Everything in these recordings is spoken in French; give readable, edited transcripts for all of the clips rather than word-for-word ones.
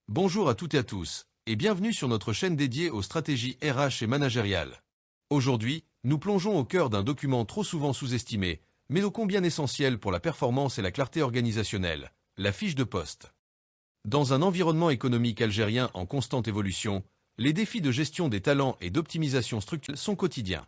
Bonjour à toutes et à tous, et bienvenue sur notre chaîne dédiée aux stratégies RH et managériales. Aujourd'hui, nous plongeons au cœur d'un document trop souvent sous-estimé, mais ô combien essentiel pour la performance et la clarté organisationnelle, la fiche de poste. Dans un environnement économique algérien en constante évolution, les défis de gestion des talents et d'optimisation structurelle sont quotidiens.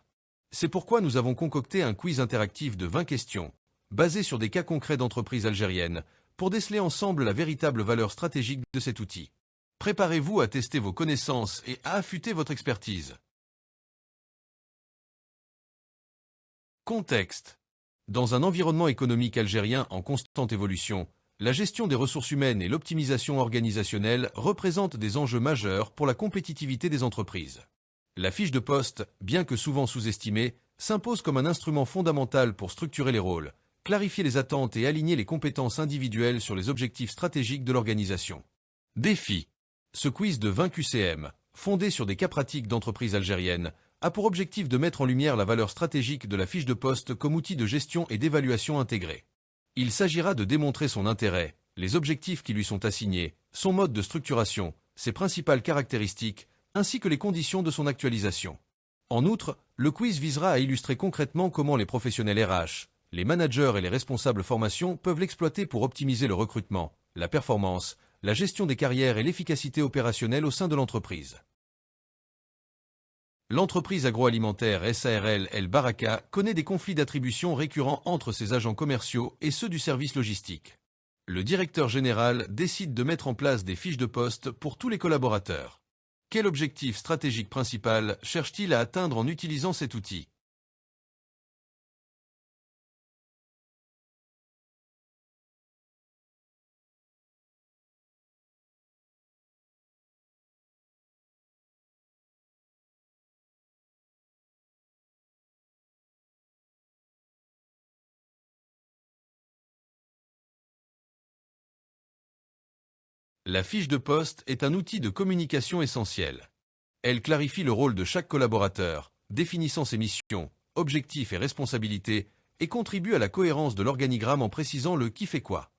C'est pourquoi nous avons concocté un quiz interactif de 20 questions, basé sur des cas concrets d'entreprises algériennes, pour déceler ensemble la véritable valeur stratégique de cet outil. Préparez-vous à tester vos connaissances et à affûter votre expertise. Contexte. Dans un environnement économique algérien en constante évolution, la gestion des ressources humaines et l'optimisation organisationnelle représentent des enjeux majeurs pour la compétitivité des entreprises. La fiche de poste, bien que souvent sous-estimée, s'impose comme un instrument fondamental pour structurer les rôles, clarifier les attentes et aligner les compétences individuelles sur les objectifs stratégiques de l'organisation. Défi. Ce quiz de 20 QCM, fondé sur des cas pratiques d'entreprises algériennes, a pour objectif de mettre en lumière la valeur stratégique de la fiche de poste comme outil de gestion et d'évaluation intégré. Il s'agira de démontrer son intérêt, les objectifs qui lui sont assignés, son mode de structuration, ses principales caractéristiques, ainsi que les conditions de son actualisation. En outre, le quiz visera à illustrer concrètement comment les professionnels RH, les managers et les responsables formation peuvent l'exploiter pour optimiser le recrutement, la performance, la gestion des carrières et l'efficacité opérationnelle au sein de l'entreprise. L'entreprise agroalimentaire SARL El Baraka connaît des conflits d'attribution récurrents entre ses agents commerciaux et ceux du service logistique. Le directeur général décide de mettre en place des fiches de poste pour tous les collaborateurs. Quel objectif stratégique principal cherche-t-il à atteindre en utilisant cet outil ? La fiche de poste est un outil de communication essentiel. Elle clarifie le rôle de chaque collaborateur, définissant ses missions, objectifs et responsabilités, et contribue à la cohérence de l'organigramme en précisant le qui fait quoi.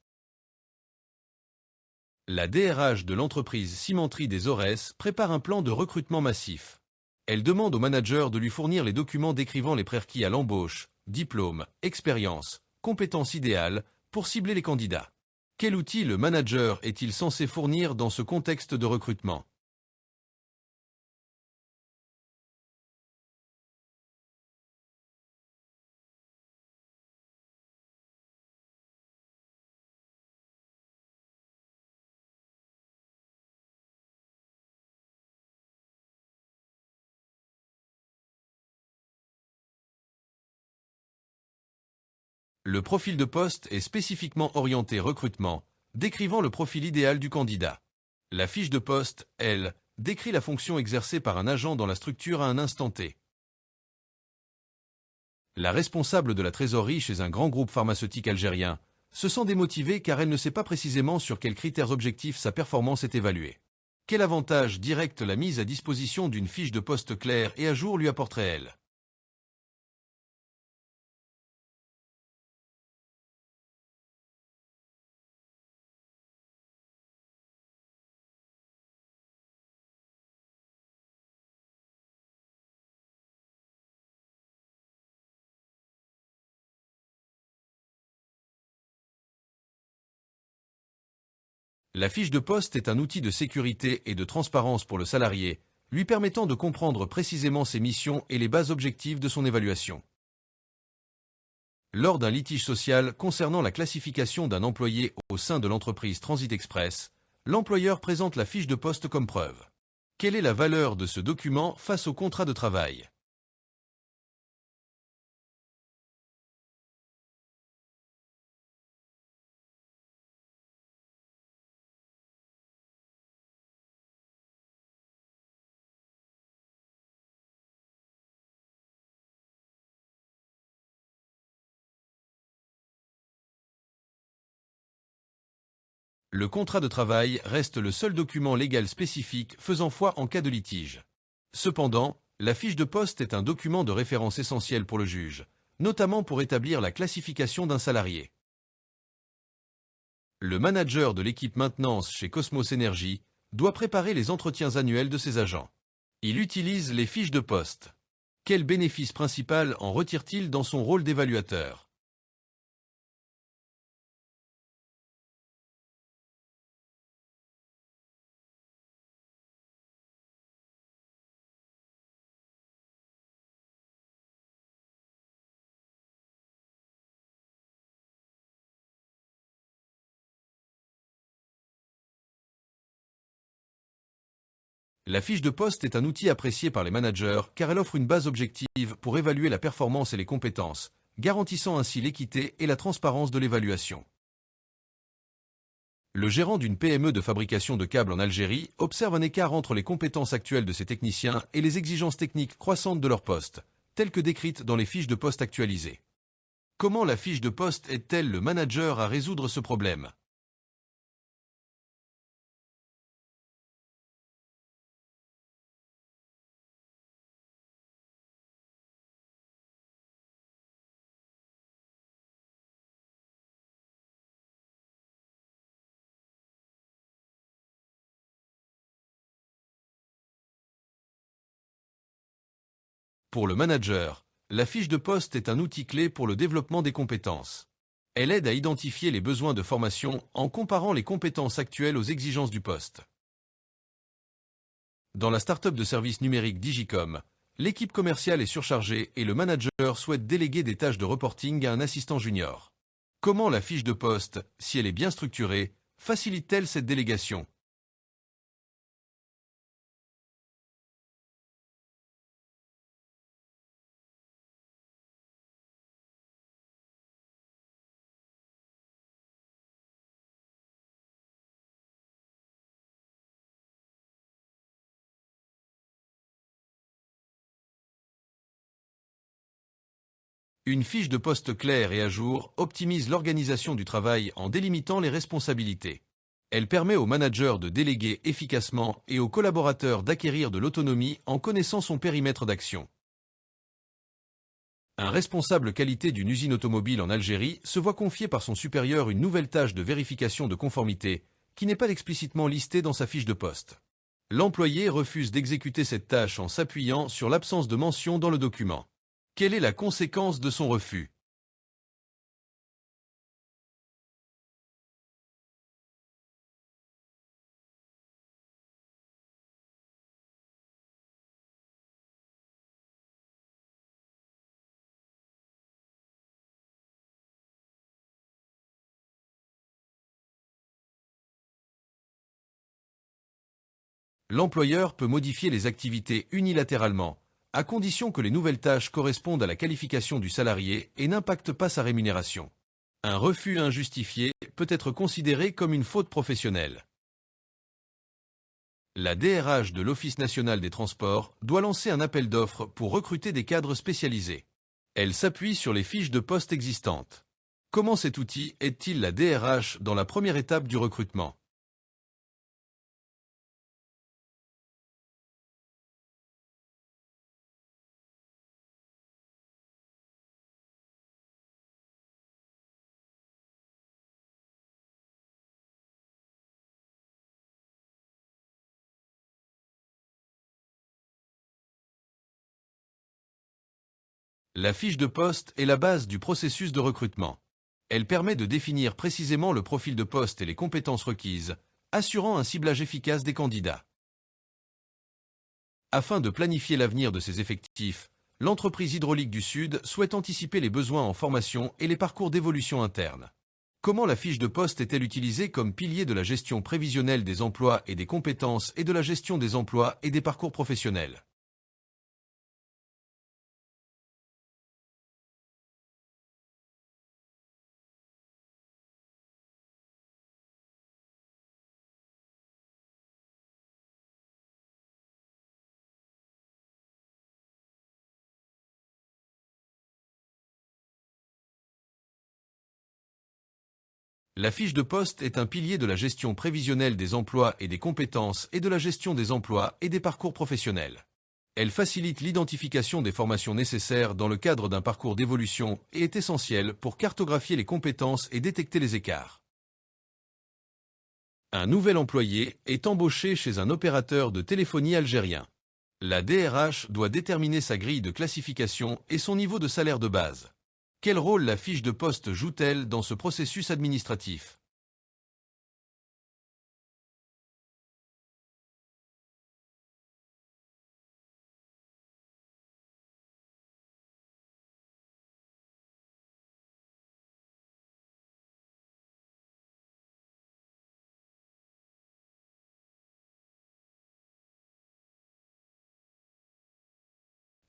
La DRH de l'entreprise Cimenterie des Aurès prépare un plan de recrutement massif. Elle demande au manager de lui fournir les documents décrivant les prérequis à l'embauche, diplôme, expérience, compétences idéales, pour cibler les candidats. Quel outil le manager est-il censé fournir dans ce contexte de recrutement ? Le profil de poste est spécifiquement orienté recrutement, décrivant le profil idéal du candidat. La fiche de poste, elle, décrit la fonction exercée par un agent dans la structure à un instant T. La responsable de la trésorerie chez un grand groupe pharmaceutique algérien se sent démotivée car elle ne sait pas précisément sur quels critères objectifs sa performance est évaluée. Quel avantage direct la mise à disposition d'une fiche de poste claire et à jour lui apporterait-elle ? La fiche de poste est un outil de sécurité et de transparence pour le salarié, lui permettant de comprendre précisément ses missions et les bases objectives de son évaluation. Lors d'un litige social concernant la classification d'un employé au sein de l'entreprise Transit Express, l'employeur présente la fiche de poste comme preuve. Quelle est la valeur de ce document face au contrat de travail ? Le contrat de travail reste le seul document légal spécifique faisant foi en cas de litige. Cependant, la fiche de poste est un document de référence essentiel pour le juge, notamment pour établir la classification d'un salarié. Le manager de l'équipe maintenance chez Cosmos Energy doit préparer les entretiens annuels de ses agents. Il utilise les fiches de poste. Quel bénéfice principal en retire-t-il dans son rôle d'évaluateur? La fiche de poste est un outil apprécié par les managers car elle offre une base objective pour évaluer la performance et les compétences, garantissant ainsi l'équité et la transparence de l'évaluation. Le gérant d'une PME de fabrication de câbles en Algérie observe un écart entre les compétences actuelles de ses techniciens et les exigences techniques croissantes de leur poste, telles que décrites dans les fiches de poste actualisées. Comment la fiche de poste aide-t-elle le manager à résoudre ce problème? Pour le manager, la fiche de poste est un outil clé pour le développement des compétences. Elle aide à identifier les besoins de formation en comparant les compétences actuelles aux exigences du poste. Dans la start-up de services numériques Digicom, l'équipe commerciale est surchargée et le manager souhaite déléguer des tâches de reporting à un assistant junior. Comment la fiche de poste, si elle est bien structurée, facilite-t-elle cette délégation? Une fiche de poste claire et à jour optimise l'organisation du travail en délimitant les responsabilités. Elle permet au manager de déléguer efficacement et aux collaborateurs d'acquérir de l'autonomie en connaissant son périmètre d'action. Un responsable qualité d'une usine automobile en Algérie se voit confier par son supérieur une nouvelle tâche de vérification de conformité qui n'est pas explicitement listée dans sa fiche de poste. L'employé refuse d'exécuter cette tâche en s'appuyant sur l'absence de mention dans le document. Quelle est la conséquence de son refus? L'employeur peut modifier les activités unilatéralement, à condition que les nouvelles tâches correspondent à la qualification du salarié et n'impactent pas sa rémunération. Un refus injustifié peut être considéré comme une faute professionnelle. La DRH de l'Office national des transports doit lancer un appel d'offres pour recruter des cadres spécialisés. Elle s'appuie sur les fiches de poste existantes. Comment cet outil aide-t-il la DRH dans la première étape du recrutement? La fiche de poste est la base du processus de recrutement. Elle permet de définir précisément le profil de poste et les compétences requises, assurant un ciblage efficace des candidats. Afin de planifier l'avenir de ses effectifs, l'entreprise hydraulique du Sud souhaite anticiper les besoins en formation et les parcours d'évolution interne. Comment la fiche de poste est-elle utilisée comme pilier de la gestion prévisionnelle des emplois et des compétences et de la gestion des emplois et des parcours professionnels? La fiche de poste est un pilier de la gestion prévisionnelle des emplois et des compétences et de la gestion des emplois et des parcours professionnels. Elle facilite l'identification des formations nécessaires dans le cadre d'un parcours d'évolution et est essentielle pour cartographier les compétences et détecter les écarts. Un nouvel employé est embauché chez un opérateur de téléphonie algérien. La DRH doit déterminer sa grille de classification et son niveau de salaire de base. Quel rôle la fiche de poste joue-t-elle dans ce processus administratif?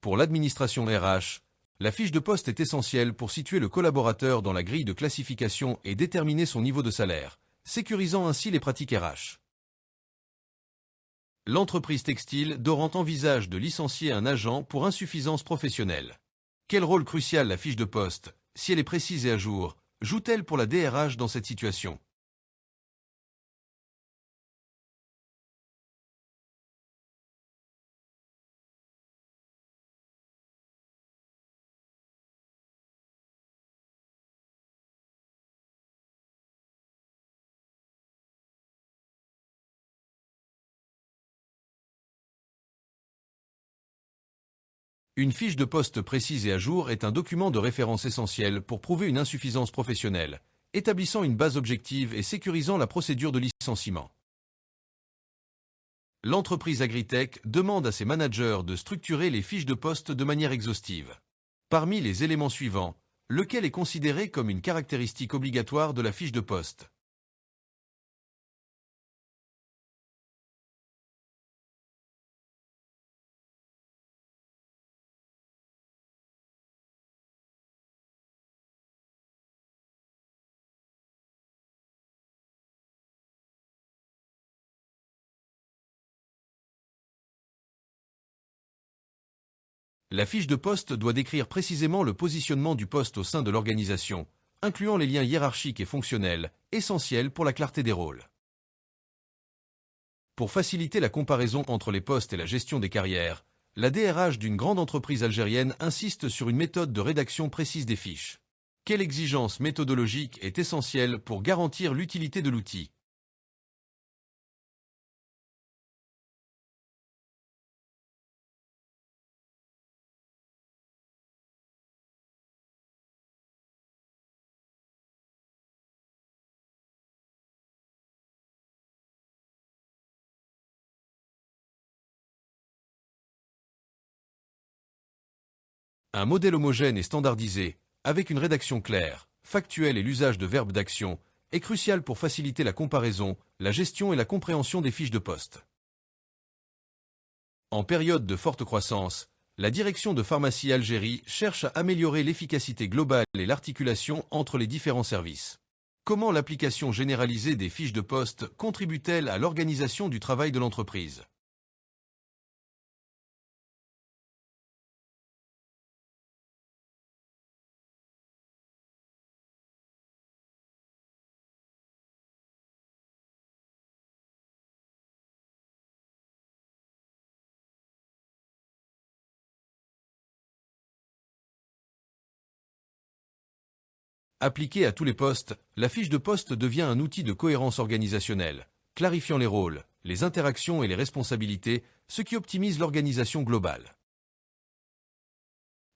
Pour l'administration RH, la fiche de poste est essentielle pour situer le collaborateur dans la grille de classification et déterminer son niveau de salaire, sécurisant ainsi les pratiques RH. L'entreprise textile Dorant envisage de licencier un agent pour insuffisance professionnelle. Quel rôle crucial la fiche de poste, si elle est précise et à jour, joue-t-elle pour la DRH dans cette situation? Une fiche de poste précise et à jour est un document de référence essentiel pour prouver une insuffisance professionnelle, établissant une base objective et sécurisant la procédure de licenciement. L'entreprise Agritech demande à ses managers de structurer les fiches de poste de manière exhaustive. Parmi les éléments suivants, lequel est considéré comme une caractéristique obligatoire de la fiche de poste? La fiche de poste doit décrire précisément le positionnement du poste au sein de l'organisation, incluant les liens hiérarchiques et fonctionnels, essentiels pour la clarté des rôles. Pour faciliter la comparaison entre les postes et la gestion des carrières, la DRH d'une grande entreprise algérienne insiste sur une méthode de rédaction précise des fiches. Quelle exigence méthodologique est essentielle pour garantir l'utilité de l'outil? Un modèle homogène et standardisé, avec une rédaction claire, factuelle et l'usage de verbes d'action, est crucial pour faciliter la comparaison, la gestion et la compréhension des fiches de poste. En période de forte croissance, la direction de Pharmacie Algérie cherche à améliorer l'efficacité globale et l'articulation entre les différents services. Comment l'application généralisée des fiches de poste contribue-t-elle à l'organisation du travail de l'entreprise? Appliquée à tous les postes, la fiche de poste devient un outil de cohérence organisationnelle, clarifiant les rôles, les interactions et les responsabilités, ce qui optimise l'organisation globale.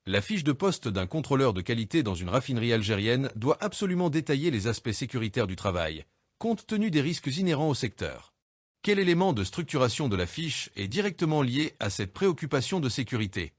La fiche de poste d'un contrôleur de qualité dans une raffinerie algérienne doit absolument détailler les aspects sécuritaires du travail, compte tenu des risques inhérents au secteur. Quel élément de structuration de la fiche est directement lié à cette préoccupation de sécurité?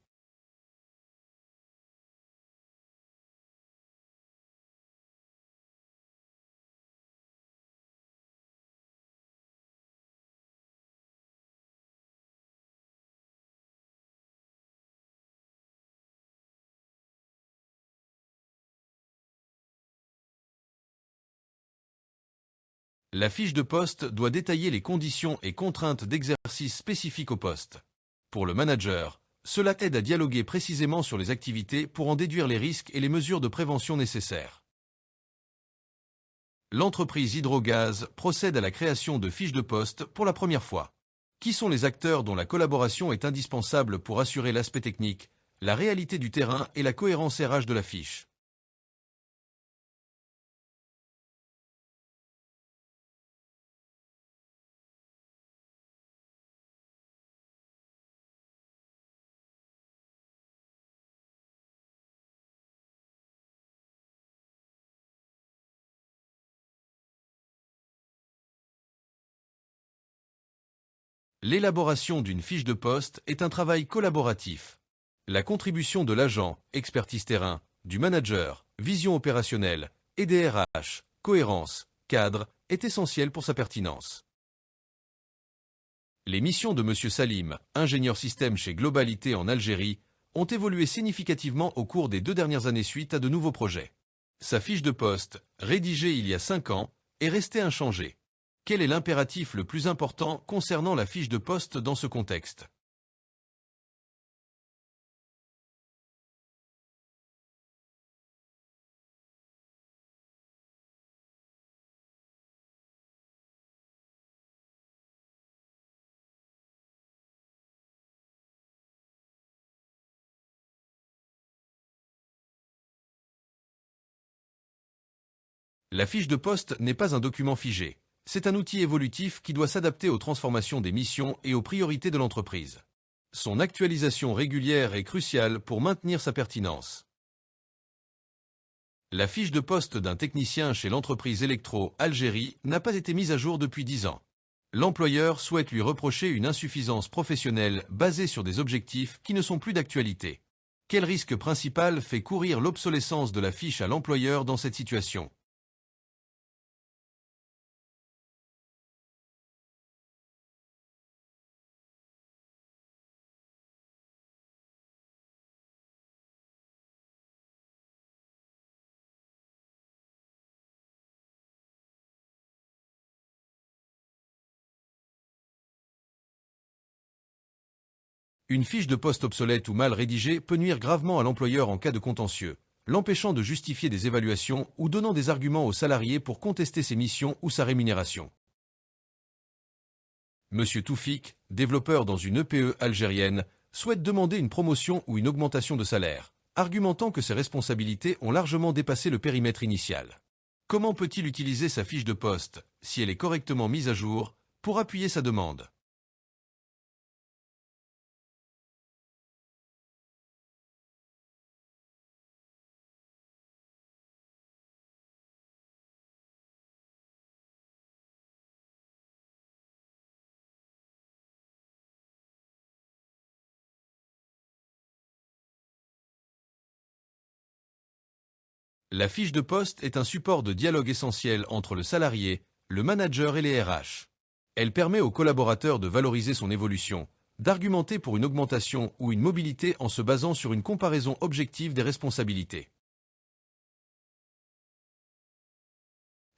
La fiche de poste doit détailler les conditions et contraintes d'exercice spécifiques au poste. Pour le manager, cela aide à dialoguer précisément sur les activités pour en déduire les risques et les mesures de prévention nécessaires. L'entreprise Hydrogaz procède à la création de fiches de poste pour la première fois. Qui sont les acteurs dont la collaboration est indispensable pour assurer l'aspect technique, la réalité du terrain et la cohérence RH de la fiche? L'élaboration d'une fiche de poste est un travail collaboratif. La contribution de l'agent, expertise terrain, du manager, vision opérationnelle, et des RH, cohérence, cadre, est essentielle pour sa pertinence. Les missions de M. Salim, ingénieur système chez Globalité en Algérie, ont évolué significativement au cours des 2 dernières années suite à de nouveaux projets. Sa fiche de poste, rédigée il y a 5 ans, est restée inchangée. Quel est l'impératif le plus important concernant la fiche de poste dans ce contexte? La fiche de poste n'est pas un document figé. C'est un outil évolutif qui doit s'adapter aux transformations des missions et aux priorités de l'entreprise. Son actualisation régulière est cruciale pour maintenir sa pertinence. La fiche de poste d'un technicien chez l'entreprise Electro Algérie n'a pas été mise à jour depuis 10 ans. L'employeur souhaite lui reprocher une insuffisance professionnelle basée sur des objectifs qui ne sont plus d'actualité. Quel risque principal fait courir l'obsolescence de la fiche à l'employeur dans cette situation? Une fiche de poste obsolète ou mal rédigée peut nuire gravement à l'employeur en cas de contentieux, l'empêchant de justifier des évaluations ou donnant des arguments aux salariés pour contester ses missions ou sa rémunération. Monsieur Toufik, développeur dans une EPE algérienne, souhaite demander une promotion ou une augmentation de salaire, argumentant que ses responsabilités ont largement dépassé le périmètre initial. Comment peut-il utiliser sa fiche de poste, si elle est correctement mise à jour, pour appuyer sa demande? La fiche de poste est un support de dialogue essentiel entre le salarié, le manager et les RH. Elle permet au collaborateur de valoriser son évolution, d'argumenter pour une augmentation ou une mobilité en se basant sur une comparaison objective des responsabilités.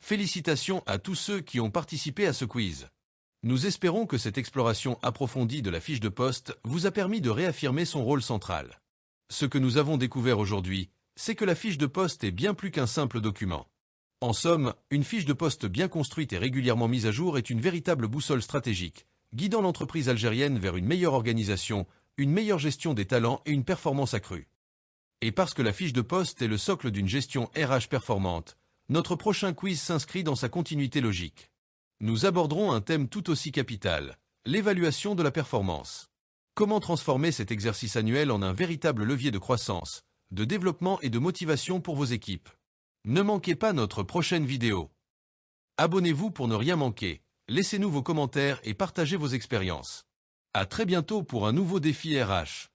Félicitations à tous ceux qui ont participé à ce quiz. Nous espérons que cette exploration approfondie de la fiche de poste vous a permis de réaffirmer son rôle central. Ce que nous avons découvert aujourd'hui, c'est que la fiche de poste est bien plus qu'un simple document. En somme, une fiche de poste bien construite et régulièrement mise à jour est une véritable boussole stratégique, guidant l'entreprise algérienne vers une meilleure organisation, une meilleure gestion des talents et une performance accrue. Et parce que la fiche de poste est le socle d'une gestion RH performante, notre prochain quiz s'inscrit dans sa continuité logique. Nous aborderons un thème tout aussi capital, l'évaluation de la performance. Comment transformer cet exercice annuel en un véritable levier de croissance, de développement et de motivation pour vos équipes? Ne manquez pas notre prochaine vidéo. Abonnez-vous pour ne rien manquer, laissez-nous vos commentaires et partagez vos expériences. À très bientôt pour un nouveau défi RH.